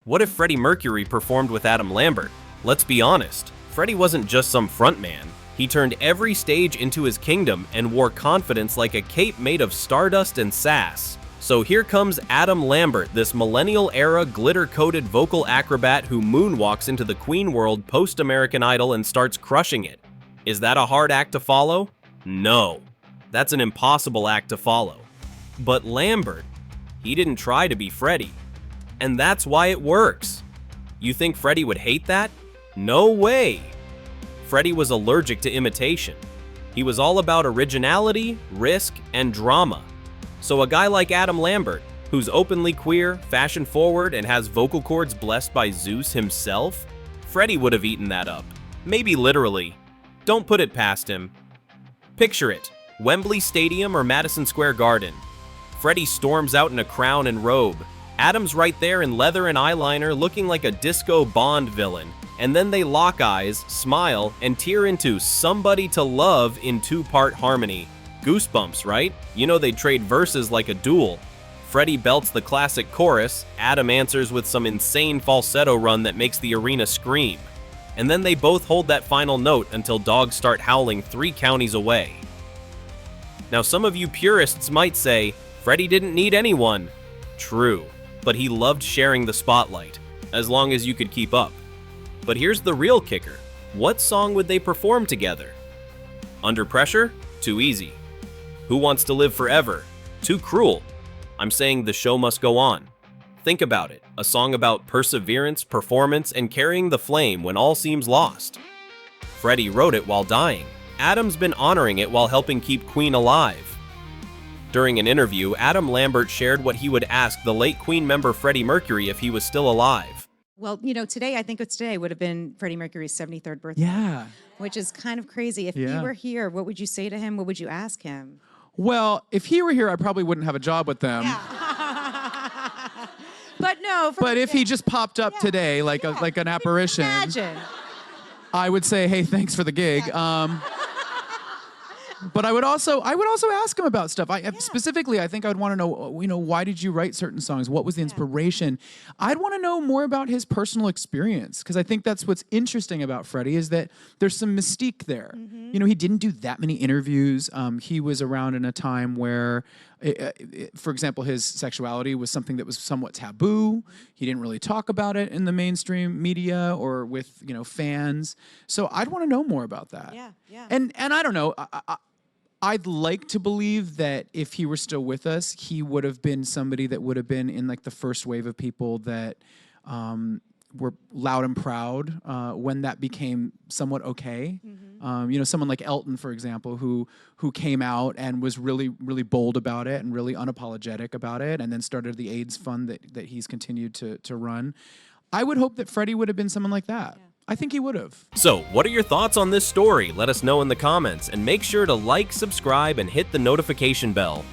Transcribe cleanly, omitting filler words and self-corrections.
What if Freddie Mercury performed with Adam Lambert? Let's be honest, Freddie wasn't just some frontman. He turned every stage into his kingdom and wore confidence like a cape made of stardust and sass. So here comes Adam Lambert, this millennial-era glitter-coated vocal acrobat who moonwalks into the Queen world post-American Idol and starts crushing it. Is that a hard act to follow? No. That's an impossible act to follow. But Lambert, he didn't try to be Freddie. And that's why it works. You think Freddie would hate that? No way! Freddie was allergic to imitation. He was all about originality, risk, and drama. So a guy like Adam Lambert, who's openly queer, fashion-forward, and has vocal cords blessed by Zeus himself, Freddie would have eaten that up. Maybe literally. Don't put it past him. Picture it, Wembley Stadium or Madison Square Garden. Freddie storms out in a crown and robe. Adam's right there in leather and eyeliner looking like a disco Bond villain. And then they lock eyes, smile, and tear into Somebody to Love in two-part harmony. Goosebumps, right? You know they trade verses like a duel. Freddie belts the classic chorus, Adam answers with some insane falsetto run that makes the arena scream. And then they both hold that final note until dogs start howling 3 counties away. Now some of you purists might say, Freddie didn't need anyone. True, but he loved sharing the spotlight, as long as you could keep up. But here's the real kicker. What song would they perform together? Under Pressure? Too easy. Who Wants to Live Forever? Too cruel. I'm saying The Show Must Go On. Think about it, a song about perseverance, performance, and carrying the flame when all seems lost. Freddie wrote it while dying. Adam's been honoring it while helping keep Queen alive. During an interview, Adam Lambert shared what he would ask the late Queen member Freddie Mercury if he was still alive. Well, you know, today, I think it's today, would have been Freddie Mercury's 73rd birthday. Yeah. Which is kind of crazy. If he were here, what would you say to him? What would you ask him? Well, if he were here, I probably wouldn't have a job with them. Yeah. But no. But if he just popped up today, like an apparition, imagine. I would say, hey, thanks for the gig. But I would also ask him about stuff. Specifically, I think I would want to know, why did you write certain songs? What was the inspiration? I'd want to know more about his personal experience, because I think that's what's interesting about Freddie is that there's some mystique there. Mm-hmm. He didn't do that many interviews. He was around in a time where, for example, his sexuality was something that was somewhat taboo. He didn't really talk about it in the mainstream media or with, fans. So I'd want to know more about that. Yeah. And I don't know. I'd like to believe that if he were still with us, he would have been somebody that would have been in like the first wave of people that were loud and proud when that became somewhat okay. Mm-hmm. Someone like Elton, for example, who came out and was really, really bold about it and really unapologetic about it, and then started the AIDS fund that he's continued to run. I would hope that Freddie would have been someone like that. Yeah. I think he would have. So, what are your thoughts on this story? Let us know in the comments, and make sure to like, subscribe, and hit the notification bell.